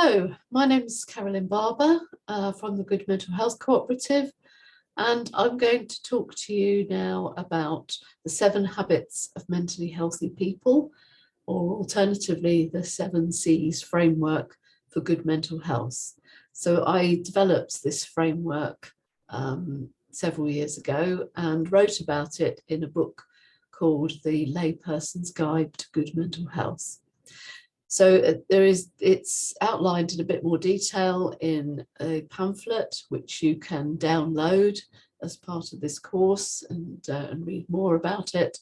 Hello, my name is Carolyn Barber from the Good Mental Health Cooperative, and I'm going to talk to you now about the 7 habits of mentally healthy people, or alternatively, the 7 C's framework for good mental health. So I developed this framework several years ago and wrote about it in a book called The Layperson's Guide to Good Mental Health. So it's outlined in a bit more detail in a pamphlet, which you can download as part of this course and read more about it.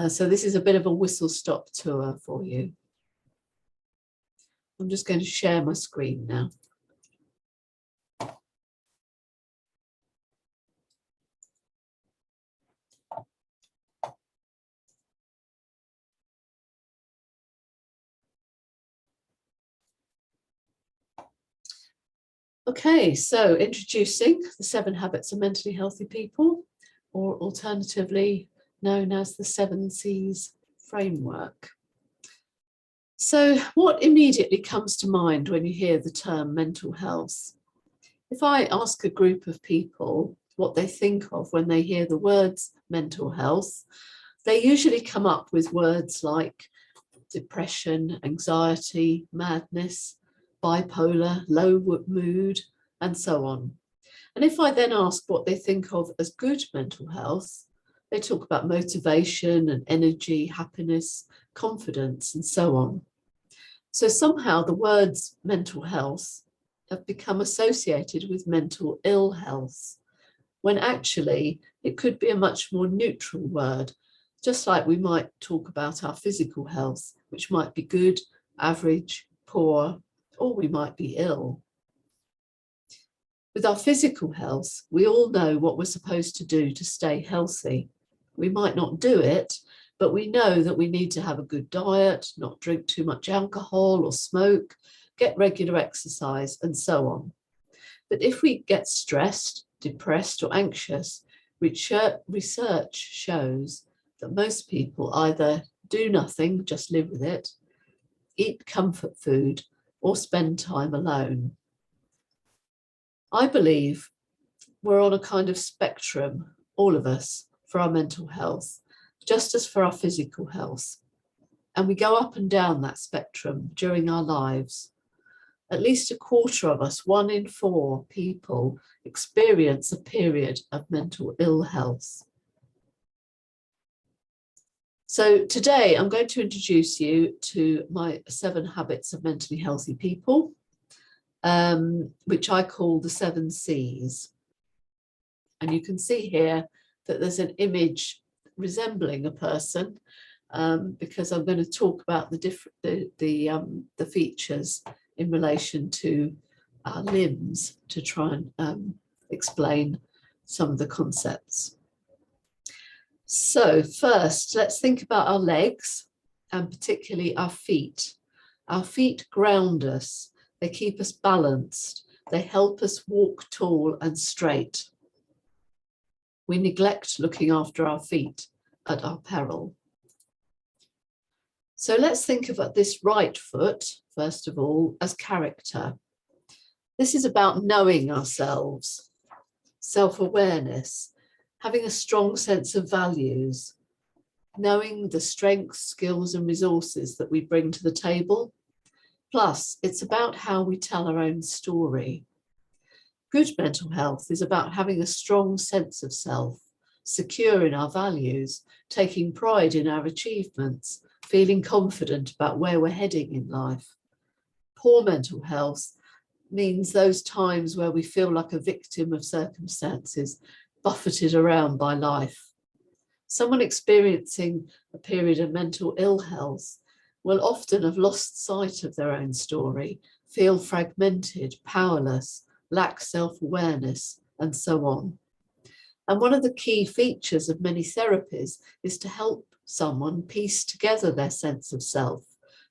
So this is a bit of a whistle-stop tour for you. I'm just going to share my screen now. Okay, so introducing the 7 habits of mentally healthy people, or alternatively known as the 7 C's framework. So what immediately comes to mind when you hear the term mental health? If I ask a group of people what they think of when they hear the words mental health, they usually come up with words like depression, anxiety, madness, bipolar, low mood, and so on. And if I then ask what they think of as good mental health, they talk about motivation and energy, happiness, confidence, and so on. So somehow the words mental health have become associated with mental ill health, when actually it could be a much more neutral word, just like we might talk about our physical health, which might be good, average, poor, or we might be ill. With our physical health, we all know what we're supposed to do to stay healthy. We might not do it, but we know that we need to have a good diet, not drink too much alcohol or smoke, get regular exercise, and so on. But if we get stressed, depressed, or anxious, research shows that most people either do nothing, just live with it, eat comfort food, or spend time alone. I believe we're on a kind of spectrum, all of us, for our mental health, just as for our physical health. And we go up and down that spectrum during our lives. At least a quarter of us, 1 in 4 people, experience a period of mental ill health. So today I'm going to introduce you to my 7 habits of mentally healthy people, which I call the 7 C's. And you can see here that there's an image resembling a person, because I'm going to talk about the features in relation to our limbs to try and explain some of the concepts. So first, let's think about our legs, and particularly our feet. Our feet ground us. They keep us balanced. They help us walk tall and straight. We neglect looking after our feet at our peril. So let's think about this right foot, first of all, as character. This is about knowing ourselves, self-awareness, having a strong sense of values, knowing the strengths, skills, and resources that we bring to the table. Plus, it's about how we tell our own story. Good mental health is about having a strong sense of self, secure in our values, taking pride in our achievements, feeling confident about where we're heading in life. Poor mental health means those times where we feel like a victim of circumstances, buffeted around by life. Someone experiencing a period of mental ill health will often have lost sight of their own story, feel fragmented, powerless, lack self-awareness, and so on. And one of the key features of many therapies is to help someone piece together their sense of self,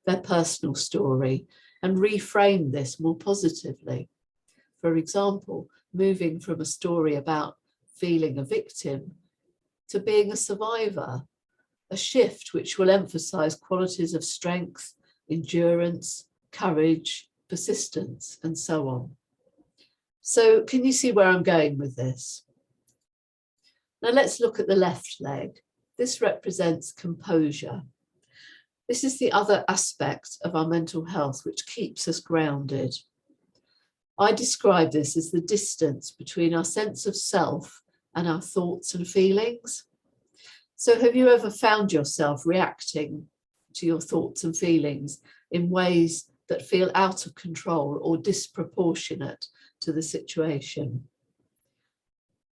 their personal story, and reframe this more positively. For example, moving from a story about feeling a victim to being a survivor, a shift which will emphasize qualities of strength, endurance, courage, persistence, and so on. So can you see where I'm going with this? Now let's look at the left leg. This represents composure. This is the other aspect of our mental health which keeps us grounded. I describe this as the distance between our sense of self and our thoughts and feelings. So have you ever found yourself reacting to your thoughts and feelings in ways that feel out of control or disproportionate to the situation?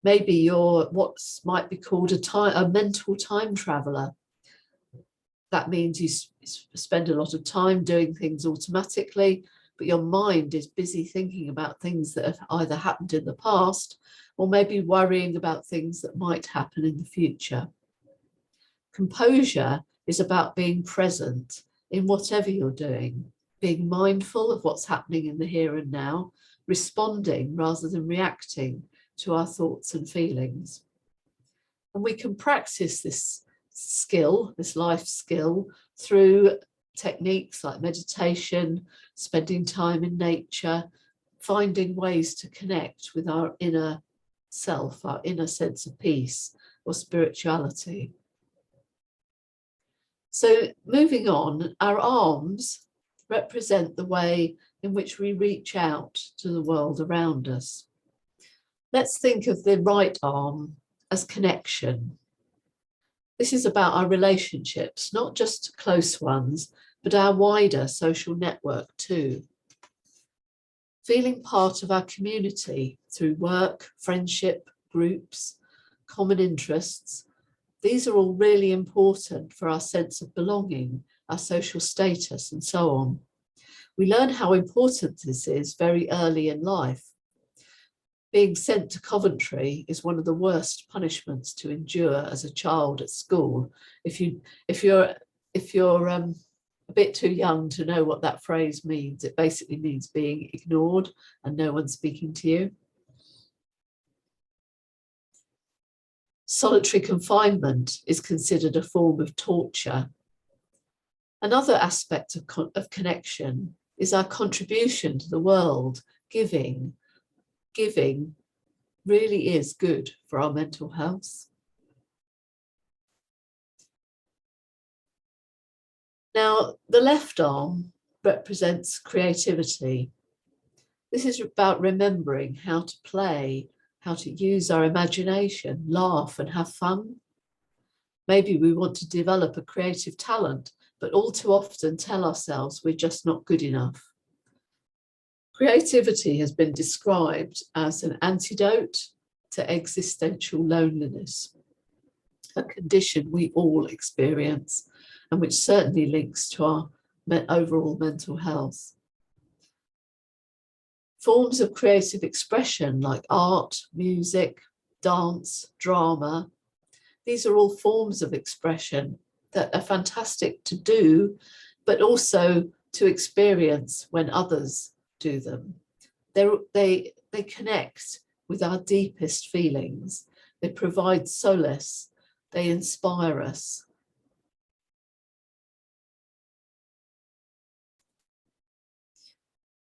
Maybe you're what might be called a mental time traveler. That means you spend a lot of time doing things automatically, but your mind is busy thinking about things that have either happened in the past or maybe worrying about things that might happen in the future. Composure is about being present in whatever you're doing, being mindful of what's happening in the here and now, responding rather than reacting to our thoughts and feelings. And we can practice this skill, this life skill, through techniques like meditation, spending time in nature, finding ways to connect with our inner self, our inner sense of peace or spirituality. So moving on, our arms represent the way in which we reach out to the world around us. Let's think of the right arm as connection. This is about our relationships, not just close ones, but our wider social network too. Feeling part of our community through work, friendship, groups, common interests, these are all really important for our sense of belonging, our social status, and so on. We learn how important this is very early in life. Being sent to Coventry is one of the worst punishments to endure as a child at school. If you're a bit too young to know what that phrase means, it basically means being ignored and no one speaking to you. Solitary confinement is considered a form of torture. Another aspect of connection is our contribution to the world. Giving really is good for our mental health. Now, the left arm represents creativity. This is about remembering how to play, how to use our imagination, laugh and have fun. Maybe we want to develop a creative talent, but all too often tell ourselves we're just not good enough. Creativity has been described as an antidote to existential loneliness, a condition we all experience and which certainly links to our overall mental health. Forms of creative expression like art, music, dance, drama, these are all forms of expression that are fantastic to do, but also to experience when others do them. They connect with our deepest feelings. They provide solace. They inspire us.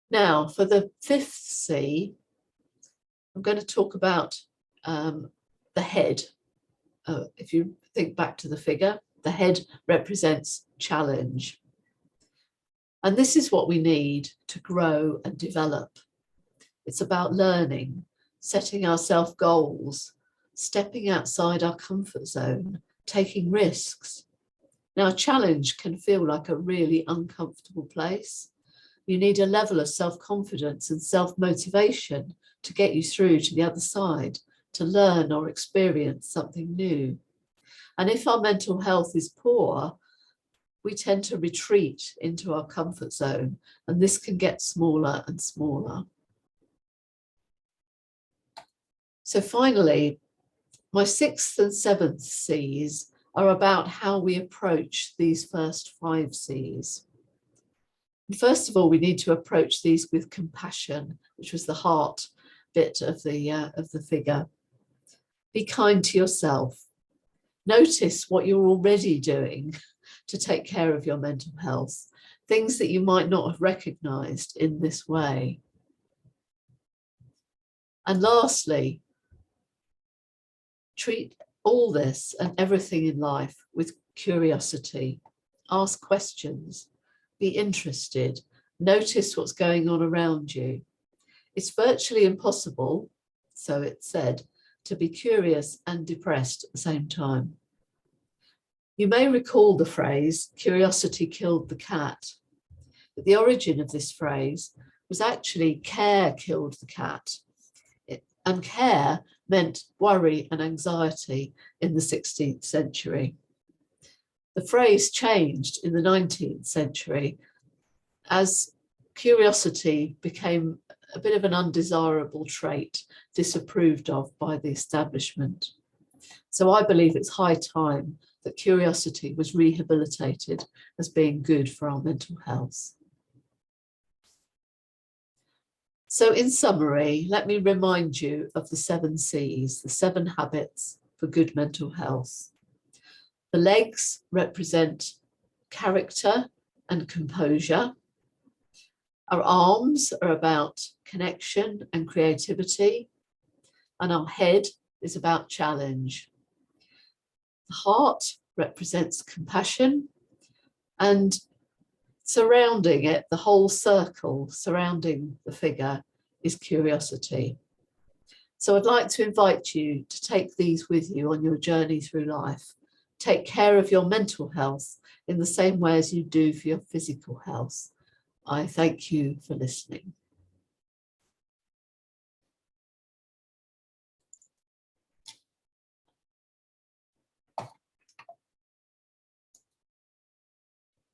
Now, for the fifth C, I'm going to talk about the head. If you think back to the figure, the head represents challenge. And this is what we need to grow and develop. It's about learning, setting ourselves goals, stepping outside our comfort zone, taking risks. Now, challenge can feel like a really uncomfortable place. You need a level of self-confidence and self-motivation to get you through to the other side, to learn or experience something new. And if our mental health is poor, we tend to retreat into our comfort zone, and this can get smaller and smaller. So finally, my sixth and seventh C's are about how we approach these first 5 C's. And first of all, we need to approach these with compassion, which was the heart bit of the figure. Be kind to yourself. Notice what you're already doing to take care of your mental health, things that you might not have recognized in this way. And lastly, treat all this and everything in life with curiosity. Ask questions, be interested, notice what's going on around you. It's virtually impossible, so it's said, to be curious and depressed at the same time. You may recall the phrase, curiosity killed the cat, but the origin of this phrase was actually care killed the cat. And care meant worry and anxiety in the 16th century. The phrase changed in the 19th century as curiosity became a bit of an undesirable trait, disapproved of by the establishment. So I believe it's high time that curiosity was rehabilitated as being good for our mental health. So in summary, let me remind you of the 7 C's, the 7 habits for good mental health. The legs represent character and composure. Our arms are about connection and creativity, and our head is about challenge. The heart represents compassion, and surrounding it, the whole circle surrounding the figure, is curiosity. So I'd like to invite you to take these with you on your journey through life. Take care of your mental health in the same way as you do for your physical health. I thank you for listening.